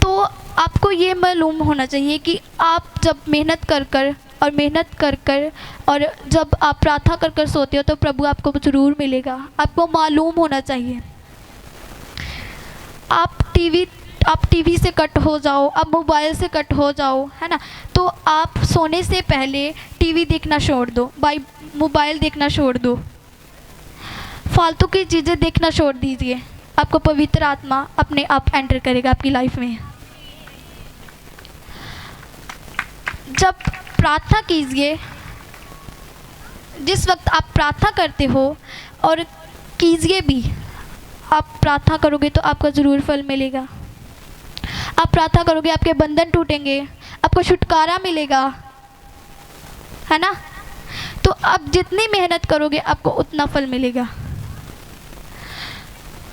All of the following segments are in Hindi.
तो आपको ये मालूम होना चाहिए कि आप जब मेहनत कर कर और जब आप प्रार्थना कर कर सोते हो तो प्रभु आपको ज़रूर मिलेगा। आपको मालूम होना चाहिए। आप टीवी आप टीवी से कट हो जाओ, आप मोबाइल से कट हो जाओ, है ना, तो आप सोने से पहले टीवी देखना छोड़ दो, मोबाइल देखना छोड़ दो, फालतू की चीज़ें देखना छोड़ दीजिए। आपको पवित्र आत्मा अपने आप एंटर करेगा आपकी लाइफ में। जब प्रार्थना कीजिए, जिस वक्त आप प्रार्थना करते हो और कीजिए भी, आप प्रार्थना करोगे तो आपको ज़रूर फल मिलेगा। आप प्रार्थना करोगे, आपके बंधन टूटेंगे, आपको छुटकारा मिलेगा, है ना। तो आप जितनी मेहनत करोगे आपको उतना फल मिलेगा।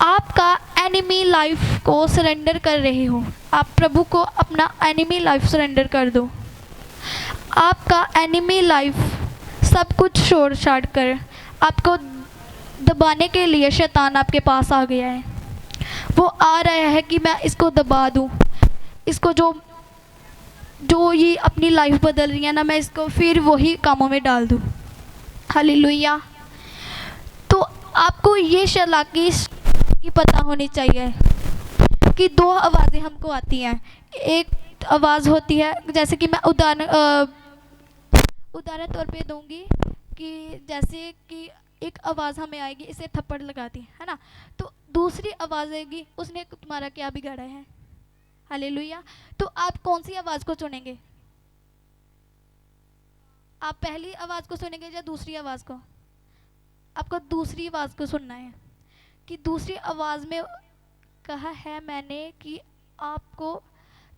आपका एनिमी लाइफ को सरेंडर कर रहे हो, आप प्रभु को अपना एनिमी लाइफ सरेंडर कर दो। आपका एनिमी लाइफ सब कुछ छोड़ छाड़ कर आपको दबाने के लिए शैतान आपके पास आ गया है। वो आ रहा है कि मैं इसको दबा दूं, इसको जो ये अपनी लाइफ बदल रही है ना, मैं इसको फिर वही कामों में डाल दूं। हालेलुया। तो आपको ये चालाकी की पता होनी चाहिए कि दो आवाज़ें हमको आती हैं। एक आवाज़ होती है, जैसे कि मैं उदाहरण तौर पे दूंगी कि जैसे कि एक आवाज़ हमें आएगी, इसे थप्पड़ लगाती है ना, तो दूसरी आवाज़ आएगी, उसने तुम्हारा क्या बिगाड़ा है। हालेलुया। तो आप कौन सी आवाज़ को चुनेंगे? आप पहली आवाज़ को सुनेंगे या दूसरी आवाज़ को? आपको दूसरी आवाज़ को सुनना है कि दूसरी आवाज़ में कहा है मैंने कि आपको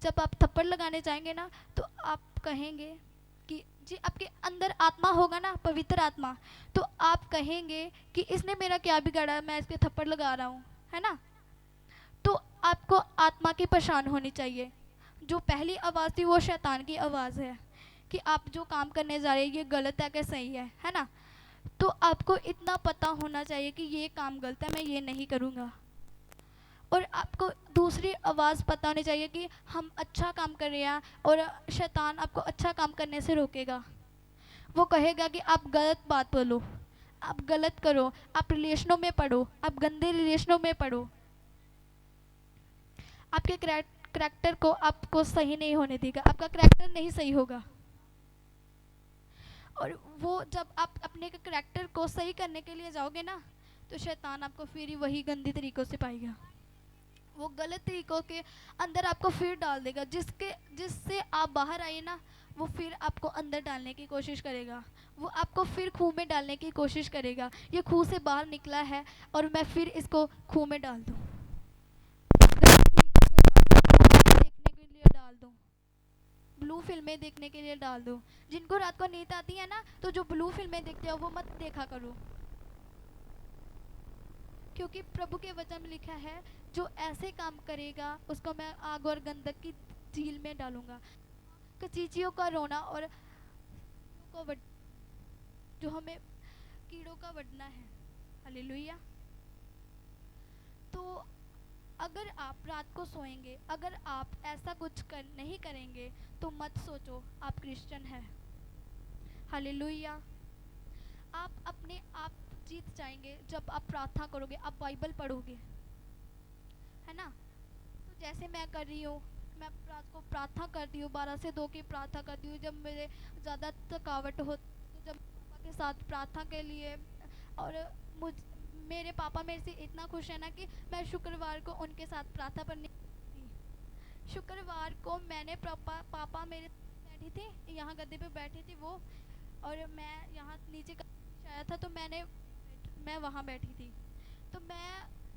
जब आप थप्पड़ लगाने जाएंगे ना, तो आप कहेंगे कि जी, आपके अंदर आत्मा होगा ना, पवित्र आत्मा, तो आप कहेंगे कि इसने मेरा क्या बिगाड़ा है, मैं इसके थप्पड़ लगा रहा हूँ, है ना। तो आपको आत्मा की पहचान होनी चाहिए। जो पहली आवाज़ थी वो शैतान की आवाज़ है कि आप जो काम करने जा रहे हैं ये गलत है कि सही है ना। तो आपको इतना पता होना चाहिए कि ये काम गलत है, मैं ये नहीं करूँगा। और आपको दूसरी आवाज़ पता होनी चाहिए कि हम अच्छा काम कर रहे हैं और शैतान आपको अच्छा काम करने से रोकेगा। वो कहेगा कि आप गलत बात बोलो, आप गलत करो, आप रिलेशनों में पढ़ो, आप गंदे रिलेशनों में पढ़ो। आपके करैक्टर को आपको सही नहीं होने देगा, आपका करैक्टर नहीं सही होगा। और वो जब आप अपने करैक्टर को सही करने के लिए जाओगे ना, तो शैतान आपको फिर वही गंदी तरीक़ों से पाएगा। वो गलत तरीक़ों के अंदर आपको फिर डाल देगा, जिससे आप बाहर आए ना, वो फिर आपको अंदर डालने की कोशिश करेगा। वो आपको फिर खूह में डालने की कोशिश करेगा। ये खूह से बाहर निकला है और मैं फिर इसको खूह में डाल दूँ, गलत तरीक़ों से डाल दूँ, मोबाइल देखने के लिए डाल दूँ, ब्लू फिल्में देखने के लिए डाल दो। जिनको रात को नींद आती है ना, तो जो ब्लू फिल्में देखते हो वो मत देखा करो, क्योंकि प्रभु के वचन में लिखा है जो ऐसे काम करेगा उसको मैं आग और गंधक की झील में डालूंगा। कचीचियों का रोना और को जो हमें कीड़ों का वडना है। हालेलुया। तो अगर आप रात को सोएंगे, अगर आप ऐसा कुछ नहीं करेंगे, तो मत सोचो आप क्रिश्चियन हैं। हालेलुया। आप अपने आप जीत जाएंगे जब आप प्रार्थना करोगे, आप बाइबल पढ़ोगे, है ना। तो जैसे मैं कर रही हूँ, मैं रात को प्रार्थना करती हूँ, 12 से 2 की प्रार्थना करती हूँ। जब मेरे ज़्यादा थकावट हो तो जब पापा के साथ प्रार्थना के लिए, और मेरे पापा मेरे से इतना खुश है ना कि मैं शुक्रवार को उनके साथ प्रार्थना करने थी। शुक्रवार को मैंने पापा मेरे बैठी थी, यहाँ गद्दे पे बैठी थी वो, और मैं यहाँ नीचे आया था, तो मैं वहाँ बैठी थी। तो मैं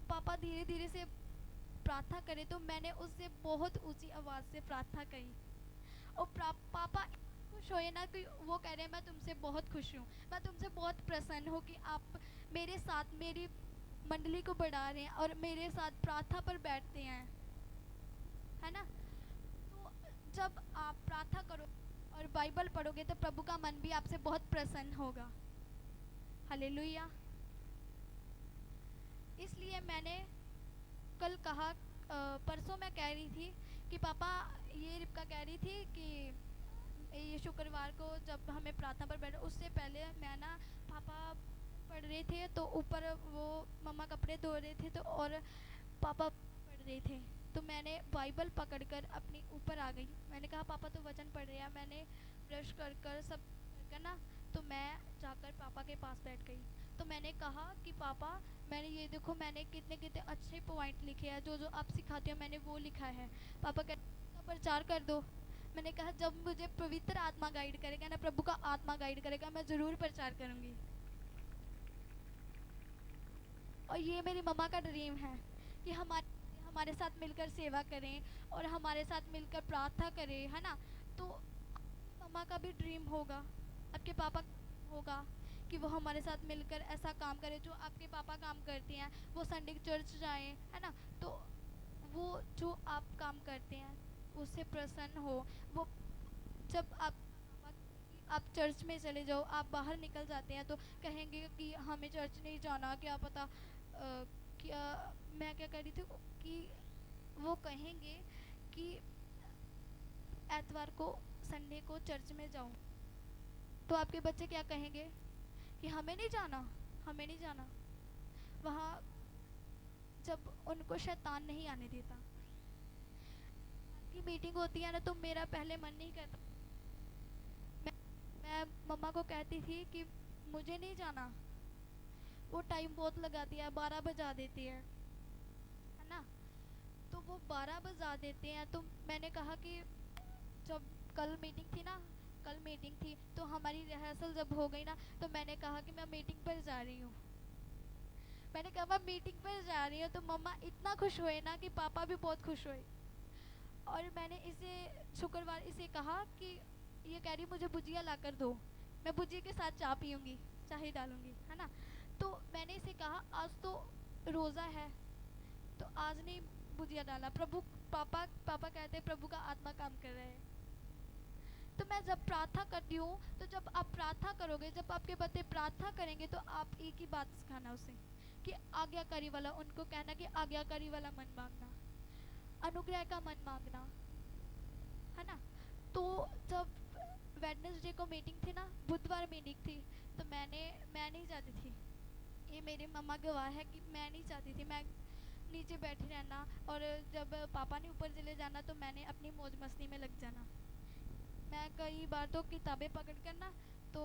पापा धीरे धीरे से प्रार्थना करे, तो मैंने उससे बहुत ऊंची आवाज़ से प्रार्थना करी, और पापा खुश हुए ना कि वो कह रहे हैं मैं तुमसे बहुत खुश हूँ, मैं तुमसे बहुत प्रसन्न हूँ कि आप मेरे साथ मेरी मंडली को बढ़ा रहे हैं और मेरे साथ प्रार्थना पर बैठते हैं, है ना। तो जब आप प्रार्थना करो और बाइबल पढ़ोगे तो प्रभु का मन भी आपसे बहुत प्रसन्न होगा। हालेलुया। इसलिए मैंने कल कहा, परसों मैं कह रही थी कि पापा, ये रिबका कह रही थी कि ये शुक्रवार को जब हमें प्रार्थना पर बैठे उससे पहले मैं ना, पापा पढ़ रहे थे तो ऊपर वो मम्मा कपड़े धो रहे थे तो और पापा पढ़ रहे थे, तो मैंने बाइबल पकड़कर अपनी ऊपर आ गई। मैंने कहा पापा तो वचन पढ़ रहे हैं। मैंने ब्रश कर कर सब कर ना, तो मैं जाकर पापा के पास बैठ गई। तो मैंने कहा कि पापा, मैंने ये देखो मैंने कितने कितने अच्छे पॉइंट लिखे हैं, जो जो आप सिखाते हो मैंने वो लिखा है। पापा कहते प्रचार कर दो। मैंने कहा जब मुझे पवित्र आत्मा गाइड करेगा ना, प्रभु का आत्मा गाइड करेगा, मैं ज़रूर प्रचार करूँगी। और ये मेरी मम्मा का ड्रीम है कि हमारे हमारे साथ मिलकर सेवा करें और हमारे साथ मिलकर प्रार्थना करें, है ना। तो मम्मा का भी ड्रीम होगा, आपके पापा का होगा कि वो हमारे साथ मिलकर ऐसा काम करें जो आपके पापा काम करते हैं। वो संडे चर्च जाएं, है ना। तो वो जो आप काम करते हैं उससे प्रसन्न हो। वो जब आप चर्च में चले जाओ, आप बाहर निकल जाते हैं तो कहेंगे कि हमें चर्च नहीं जाना, क्या पता क्या मैं क्या कह रही थी कि वो कहेंगे कि एतवार को संडे को चर्च में जाऊं, तो आपके बच्चे क्या कहेंगे कि हमें नहीं जाना, हमें नहीं जाना। वहाँ जब उनको शैतान नहीं आने देता, की मीटिंग होती है ना, तो मेरा पहले मन नहीं करता। मैं मम्मा को कहती थी कि मुझे नहीं जाना, वो टाइम बहुत लगा दिया है, 12 बजा देती है ना। तो वो 12 बजा देते हैं। तो मैंने कहा कि जब कल मीटिंग थी ना, कल मीटिंग थी तो हमारी रिहर्सल जब हो गई ना, तो मैंने कहा कि मैं मीटिंग पर जा रही हूँ। मैंने कहा मैं मीटिंग पर जा रही हूँ, तो मम्मा इतना खुश हुए ना कि पापा भी बहुत खुश हुए। और मैंने इसे शुक्रवार इसे कहा कि ये कह रही मुझे भुजिया ला कर दो, मैं भुजिया के साथ चाय पीऊँगी, चाय डालूँगी, है ना। तो मैंने इसे कहा आज तो रोज़ा है, तो आज नहीं भुजिया डाला। प्रभु पापा पापा कहते हैं प्रभु का आत्मा काम कर रहा है। तो मैं जब प्रार्थना करती हूँ, तो जब आप प्रार्थना करोगे, जब आपके बच्चे प्रार्थना करेंगे, तो आप एक ही बात सिखाना उसे कि आज्ञाकारी वाला, उनको कहना कि आज्ञाकारी वाला मन मांगना, अनुग्रह का मन मांगना, है ना। तो जब वेडनेसडे को मीटिंग थी ना, बुधवार मीटिंग थी, तो मैं नहीं जाती थी। ये मेरी मम्मा गवाह है कि मैं नहीं चाहती थी, मैं नीचे बैठी रहना, और जब पापा ने ऊपर चले जाना तो मैंने अपनी मौज मस्ती में लग जाना। मैं कई बार तो किताबें पकड़ कर ना, तो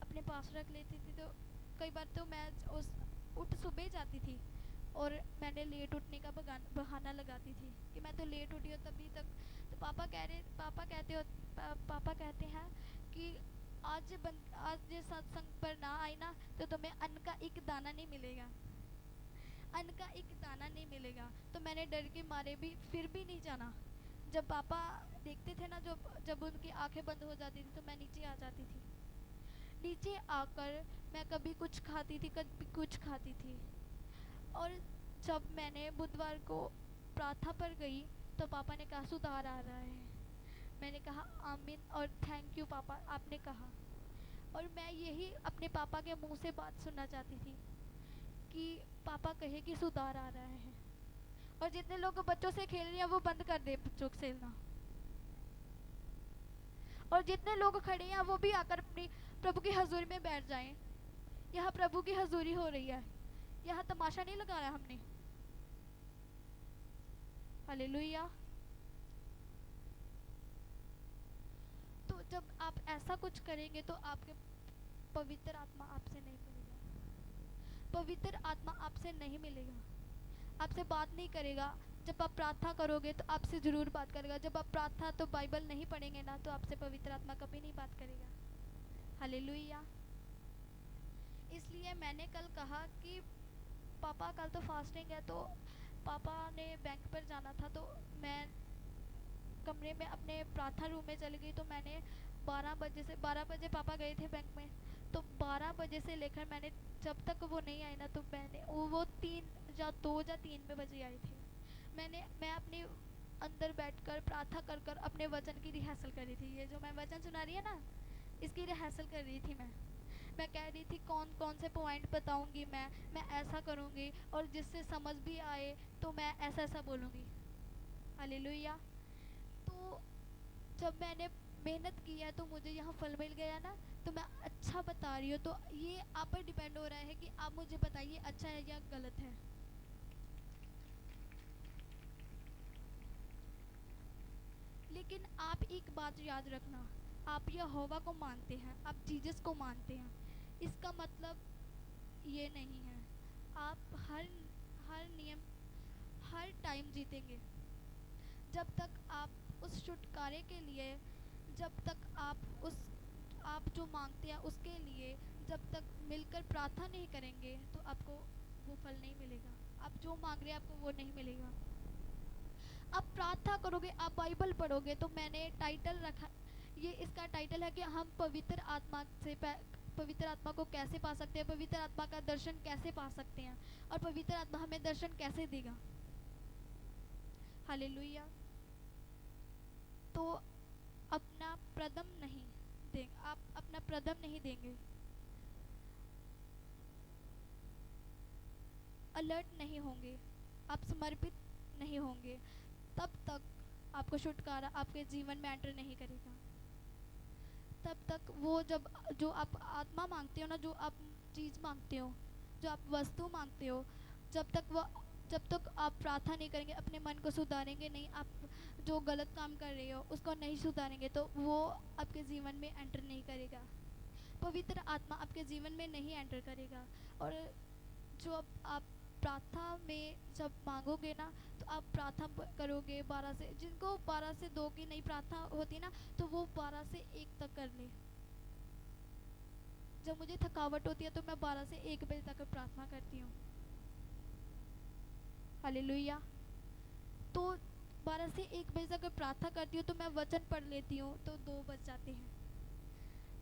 अपने पास रख लेती थी। तो कई बार तो मैं उस उठ सुबह जाती थी और मैंने लेट उठने का बहाना लगाती थी कि मैं तो लेट उठी हूँ तभी तक। तो पापा कहते हैं कि आज ये सत्संग पर ना आई ना, तो तुम्हें अन्न का एक दाना नहीं मिलेगा, अन्न का एक दाना नहीं मिलेगा। तो मैंने डर के मारे भी फिर भी नहीं जाना। जब पापा देखते थे ना, जब उनकी आंखें बंद हो जाती थी, तो मैं नीचे आ जाती थी। नीचे आकर मैं कभी कुछ खाती थी, कभी कुछ खाती थी। और जब मैंने बुधवार को प्रार्थना पर गई, तो पापा ने कहा सुधार आ रहा है। मैंने कहा आमीन और थैंक यू पापा, आपने कहा। और मैं यही अपने पापा के मुंह से बात सुनना चाहती थी कि पापा कहे कि सुधार आ रहा है। और जितने लोग बच्चों से खेल रहे हैं वो बंद कर दे बच्चों से खेलना। और जितने लोग खड़े हैं वो भी आकर अपनी प्रभु की हजूरी में बैठ जाएं। यहाँ प्रभु की हजूरी हो रही है, यहाँ तमाशा नहीं लगाया हमने। हालेलुया। तो जब आप ऐसा कुछ करेंगे तो आपके पवित्र आत्मा आपसे नहीं मिलेगा, पवित्र आत्मा आपसे नहीं मिलेगा, आपसे बात नहीं करेगा। जब आप प्रार्थना करोगे तो आपसे ज़रूर बात करेगा। जब आप प्रार्थना तो बाइबल नहीं पढ़ेंगे ना, तो आपसे पवित्र आत्मा कभी नहीं बात करेगा। हालेलुया। इसलिए मैंने कल कहा कि पापा कल तो फास्टिंग है, तो पापा ने बैंक पर जाना था, तो मैं कमरे में अपने प्रार्थना रूम में चली गई। तो मैंने 12 बजे पापा गए थे बैंक में, तो 12 बजे से लेकर मैंने जब तक वो नहीं आए ना, तो मैंने वो 2 या 3 बजे आए थे। मैं अपने अंदर बैठकर प्रार्थना कर कर अपने वचन की रिहर्सल कर रही थी। ये जो मैं वचन सुना रही है ना, इसकी रिहर्सल कर रही थी मैं कह रही थी कौन कौन से पॉइंट बताऊंगी, मैं ऐसा करूंगी, और जिससे समझ भी आए तो मैं ऐसा ऐसा बोलूंगी। हालेलुया। तो जब मैंने मेहनत की है तो मुझे यहाँ फल मिल गया ना, तो मैं अच्छा बता रही हूँ। तो ये आप पर डिपेंड हो रहा है कि आप मुझे बताइए अच्छा है या गलत है। लेकिन आप एक बात याद रखना, आप यहोवा को मानते हैं, आप जीसस को मानते हैं, इसका मतलब ये नहीं है आप हर हर नियम हर टाइम जीतेंगे। जब तक आप उस छुटकारे के लिए, जब तक आप उस आप जो मांगते हैं उसके लिए जब तक मिलकर प्रार्थना नहीं करेंगे तो आपको वो फल नहीं मिलेगा। आप जो मांग रहे हैं आपको वो नहीं मिलेगा। आप प्रार्थना करोगे, आप बाइबल पढ़ोगे। तो मैंने टाइटल रखा, ये इसका टाइटल है कि हम पवित्र आत्मा से पवित्र आत्मा को कैसे पा सकते हैं, पवित्र आत्मा का दर्शन कैसे पा सकते हैं, और पवित्र आत्मा हमें दर्शन कैसे देगा। हालेलुया। तो अपना प्रदम नहीं देंगे, आप अपना प्रदम नहीं देंगे, अलर्ट नहीं होंगे, आप समर्पित नहीं होंगे, तब तक आपको छुटकारा आपके जीवन में एंटर नहीं करेगा। तब तक वो जब जो आप आत्मा मांगते हो ना, जो आप चीज़ मांगते हो, जो आप वस्तु मांगते हो, जब तक आप प्रार्थना नहीं करेंगे, अपने मन को सुधारेंगे नहीं, आप जो गलत काम कर रहे हो उसको नहीं सुधारेंगे, तो वो आपके जीवन में एंटर नहीं करेगा। पवित्र आत्मा आपके जीवन में नहीं एंटर करेगा। और जो अब आप प्रार्थना में जब मांगोगे ना, तो आप प्रार्थना करोगे 12 से, जिनको 12 से 2 की नहीं प्रार्थना होती ना, तो वो 12 से 1 तक कर ले। जब मुझे थकावट होती है तो मैं 12 से 1 बजे तक प्रार्थना करती हूँ। हालेलुया। तो 12 से 1 बजे तक प्रार्थना करती हूँ, तो मैं वचन पढ़ लेती हूँ, तो 2 बज जाते हैं।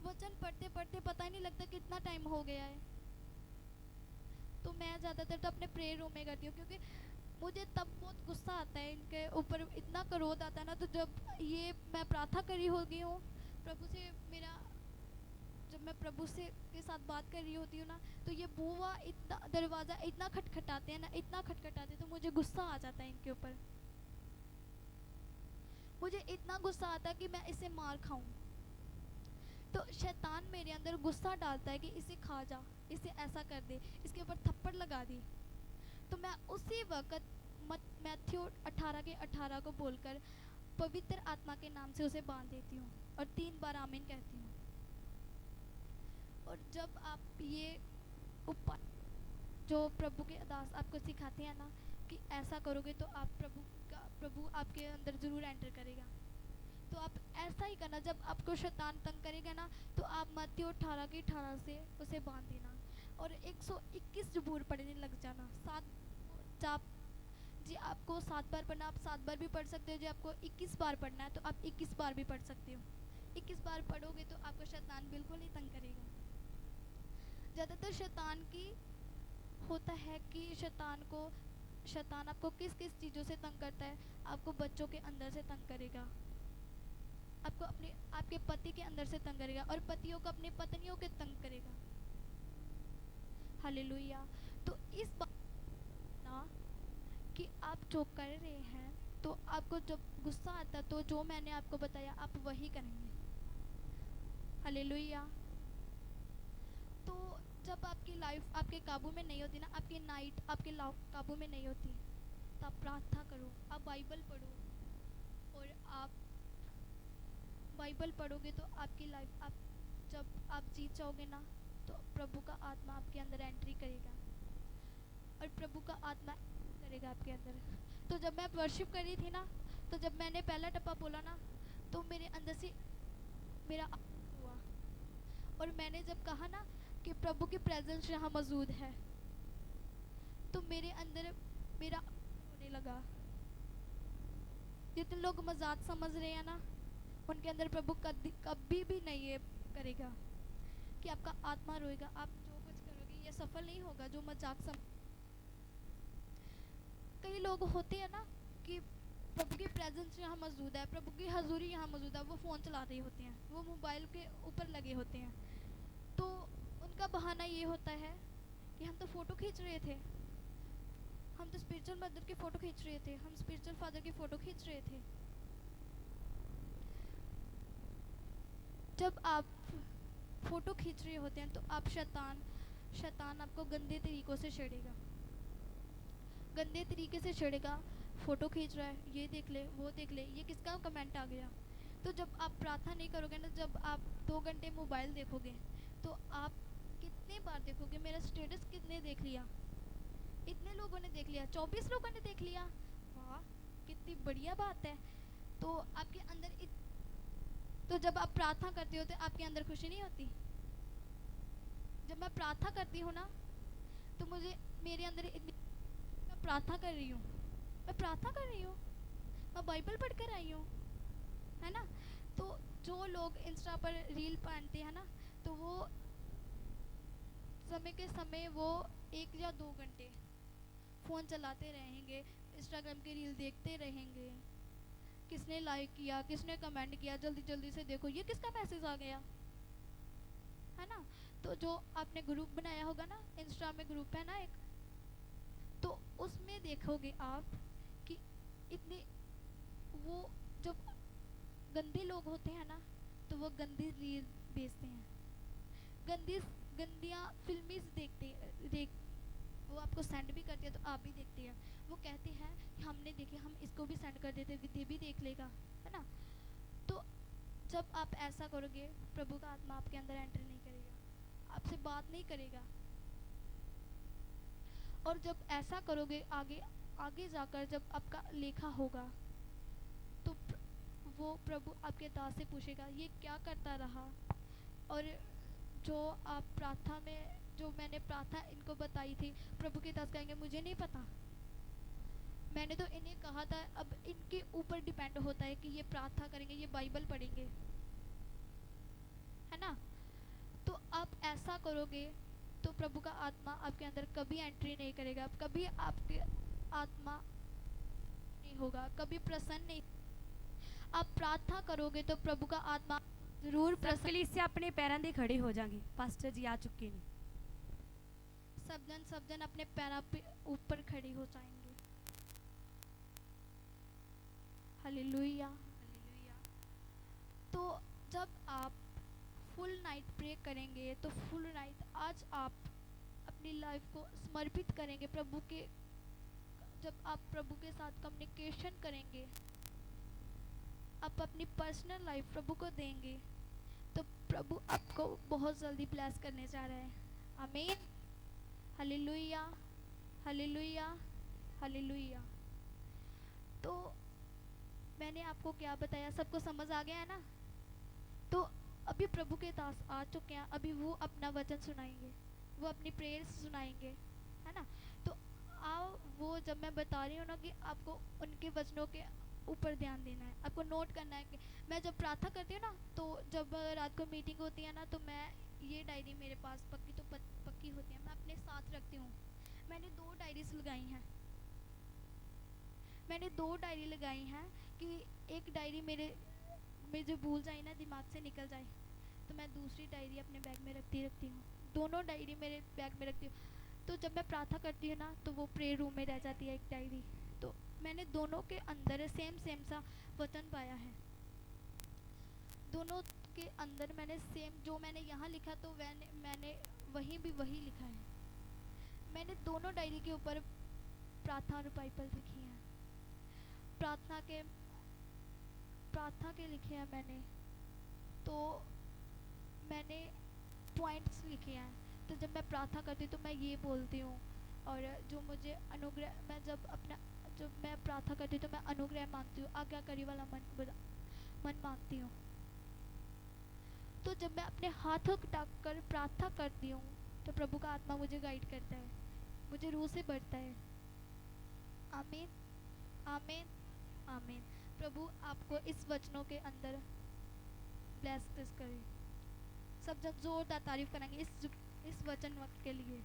वचन पढ़ते पढ़ते पता ही नहीं लगता कितना टाइम हो गया है। तो मैं ज़्यादातर तो अपने प्रेयर रूम में करती हूँ, क्योंकि मुझे तब बहुत गुस्सा आता है, इनके ऊपर इतना क्रोध आता है ना। तो जब ये मैं प्रार्थना करी होगी हूँ प्रभु से, मेरा जब मैं प्रभु से के साथ बात कर रही होती हूँ ना, तो ये बुआ इतना दरवाज़ा इतना खटखटाते हैं ना, इतना खटखटाते हैं, तो मुझे गुस्सा आ जाता है इनके ऊपर। मुझे इतना गुस्सा आता है कि मैं इसे मार खाऊं। तो शैतान मेरे अंदर गुस्सा डालता है कि इसे खा जा, इसे ऐसा कर दे, इसके ऊपर थप्पड़ लगा दी। तो मैं उसी वक्त मैथ्यू 18 के 18 को बोलकर पवित्र आत्मा के नाम से उसे बांध देती हूँ और 3 बार आमीन कहती हूँ। और जब आप ये उपाय जो प्रभु के दास आपको सिखाते हैं ना, कि ऐसा करोगे तो आप प्रभु आपके अंदर ज़रूर एंटर करेगा। तो आप ऐसा ही करना, जब आपको शैतान तंग करेगा ना, तो आप मत्ती 18 की 18 से उसे बांध देना और 121 जबूर पढ़ने लग जाना। आप जी आपको 7 बार पढ़ना, आप 7 बार भी पढ़ सकते हो। जी आपको 21 बार पढ़ना है तो आप 21 बार भी पढ़ सकते हो। 21 बार पढ़ोगे तो आपको शैतान बिल्कुल नहीं तंग करेगा। ज़्यादातर शैतान की होता है कि शैतान आपको किस किस चीज़ों से तंग करता है। आपको बच्चों के अंदर से तंग करेगा, आपको आपके पति के अंदर से तंग करेगा, और पतियों को अपनी पत्नियों के तंग करेगा। हालेलुया। तो इस बात ना कि आप जो कर रहे हैं, तो आपको जब गुस्सा आता है तो जो मैंने आपको बताया आप वही करेंगे। हालेलुया। तो जब आपकी लाइफ आपके काबू में नहीं होती ना, आपकी नाइट आपके काबू में नहीं होती, तो आप प्रार्थना करो, आप बाइबल पढ़ो। और आप बाइबल पढ़ोगे तो आपकी लाइफ जब आप जीत जाओगे ना, तो प्रभु का आत्मा आपके अंदर एंट्री करेगा और प्रभु का आत्मा करेगा आपके अंदर। तो जब मैं वर्शिप कर रही थी ना, तो जब मैंने पहला टप्पा बोला ना, तो मेरे अंदर से मेरा हुआ। और मैंने जब कहा ना कि प्रभु की प्रेजेंस यहाँ मौजूद है, तो मेरे अंदर मेरा होने लगा। जितने लोग मजाक समझ रहे हैं ना, उनके अंदर प्रभु कभी भी नहीं ये करेगा कि आपका आत्मा रोएगा। आप जो कुछ करोगे ये सफल नहीं होगा। जो मजाक कई लोग होते हैं ना कि प्रभु की प्रेजेंस यहाँ मौजूद है, प्रभु की हजूरी यहाँ मौजूद है, वो फ़ोन चला रहे होते हैं, वो मोबाइल के ऊपर लगे होते हैं। तो उनका बहाना ये होता है कि हम तो फ़ोटो खींच रहे थे, हम तो स्पिरिचुअल मदर की फ़ोटो खींच रहे थे, हम स्पिरिचुअल फादर की फ़ोटो खींच रहे थे। जब आप फ़ोटो खींच रहे होते हैं तो आप शैतान आपको गंदे तरीक़ों से छेड़ेगा, गंदे तरीके से छेड़ेगा। फ़ोटो खींच रहा है, ये देख ले, वो देख ले, ये किसका कमेंट आ गया। तो जब आप प्रार्थना नहीं करोगे ना, जब आप 2 घंटे मोबाइल देखोगे तो आप कितने बार देखोगे मेरा स्टेटस कितने देख लिया, इतने लोगों ने देख लिया, 24 लोगों ने देख लिया, वाह कितनी बढ़िया बात है। तो आपके अंदर तो जब आप प्रार्थना करते हो तो आपके अंदर खुशी नहीं होती। जब मैं प्रार्थना करती हूँ ना तो मुझे मेरे अंदर इतनी, मैं प्रार्थना कर रही हूँ, मैं प्रार्थना कर रही हूँ, मैं बाइबल पढ़ कर आई हूँ, है ना। तो जो लोग इंस्टा पर रील पहनते हैं ना, तो वो समय के समय वो 1 या 2 घंटे फ़ोन चलाते रहेंगे, इंस्टाग्राम की रील देखते रहेंगे, किसने लाइक किया, किसने कमेंट किया, जल्दी जल्दी से देखो ये किसका मैसेज आ गया, है ना। तो जो आपने ग्रुप बनाया होगा ना, इंस्टा में ग्रुप है ना एक, तो उसमें देखोगे आप कि इतने वो जो गंदे लोग होते हैं ना, तो वो गंदी रील भेजते हैं, गंदी गंदियाँ फिल्मी देख वो आपको सेंड भी करती है तो आप भी देखते हैं। वो कहते हैं हमने देखे, हम इसको भी सेंड कर देते, विद्या भी देख लेगा, है ना। तो जब आप ऐसा करोगे प्रभु का आत्मा आपके अंदर एंटर नहीं करेगा, आपसे बात नहीं करेगा। और जब ऐसा करोगे आगे आगे जाकर जब आपका लेखा होगा तो वो प्रभु आपके दास से पूछेगा ये क्या करता रहा। और जो आप प्रार्थना में जो मैंने प्रार्थना इनको बताई थी, प्रभु के दास कहेंगे मुझे नहीं पता, मैंने तो इन्हें कहा था। अब इनके ऊपर डिपेंड होता है कि ये प्रार्थना करेंगे, ये बाइबल पढ़ेंगे, है ना। तो आप ऐसा करोगे तो प्रभु का आत्मा आपके अंदर कभी एंट्री नहीं करेगा, कभी आपके आत्मा नहीं होगा, कभी प्रसन्न नहीं। आप प्रार्थना करोगे तो प्रभु का आत्मा जरूर प्रसन्न। से अपने पैरों से खड़े हो जाएंगे, पास्टर जी आ चुके हैं। सब जन अपने पैरों पे ऊपर खड़े हो जाएंगे। हालेलुया। तो जब आप फुल नाइट प्रे करेंगे तो फुल नाइट आज आप अपनी लाइफ को समर्पित करेंगे प्रभु के। जब आप प्रभु के साथ कम्युनिकेशन करेंगे, आप अपनी पर्सनल लाइफ प्रभु को देंगे, तो प्रभु आपको बहुत जल्दी ब्लेस करने जा रहा है। आमीन। Hallelujah, hallelujah, hallelujah. तो मैंने आपको क्या बताया, सबको समझ आ गया है ना। तो अभी प्रभु के दास आ चुके हैं, अभी वो अपना वचन सुनाएंगे, वो अपनी प्रेयर्स सुनाएंगे, है ना। तो आओ वो जब मैं बता रही हूँ ना कि आपको उनके वचनों के ऊपर ध्यान देना है, आपको नोट करना है कि मैं जब प्रार्थना करती हूँ ना, तो जब रात को मीटिंग होती है ना, तो मैं ये डायरी मेरे पास पक्की होती है, मैं अपने साथ रखती हूँ। मैंने 2 डायरीज लगाई हैं, मैंने 2 डायरी लगाई हैं कि एक डायरी मुझे भूल जाए ना, दिमाग से निकल जाए, तो मैं दूसरी डायरी अपने बैग में रखती हूँ। दोनों डायरी मेरे बैग में रखती हूँ। तो जब मैं प्रार्थना करती हूँ ना, तो वो प्रेयर रूम में रह जाती है एक डायरी। तो मैंने दोनों के अंदर सेम सा वचन पाया है, दोनों के अंदर मैंने सेम जो मैंने यहाँ लिखा तो मैंने वहीं भी वही लिखा है। मैंने दोनों डायरी के ऊपर प्रार्थना और बाइबल लिखी है, प्रार्थना के लिखे हैं मैंने। तो मैंने पॉइंट्स लिखे हैं, तो जब मैं प्रार्थना करती हूँ तो मैं ये बोलती हूँ। और जो मुझे अनुग्रह, जब मैं प्रार्थना करती हूँ तो मैं अनुग्रह मांगती हूँ, आज्ञाकारी वाला मन मांगती हूँ। तो जब मैं अपने हाथों उठाकर प्रार्थना करती हूँ तो प्रभु का आत्मा मुझे गाइड करता है, मुझे रूह से भरता है। आमीन, आमीन, आमीन। प्रभु आपको इस वचनों के अंदर ब्लेस करे। सब जब जोरदार तारीफ करेंगे इस वचन वक्त के लिए।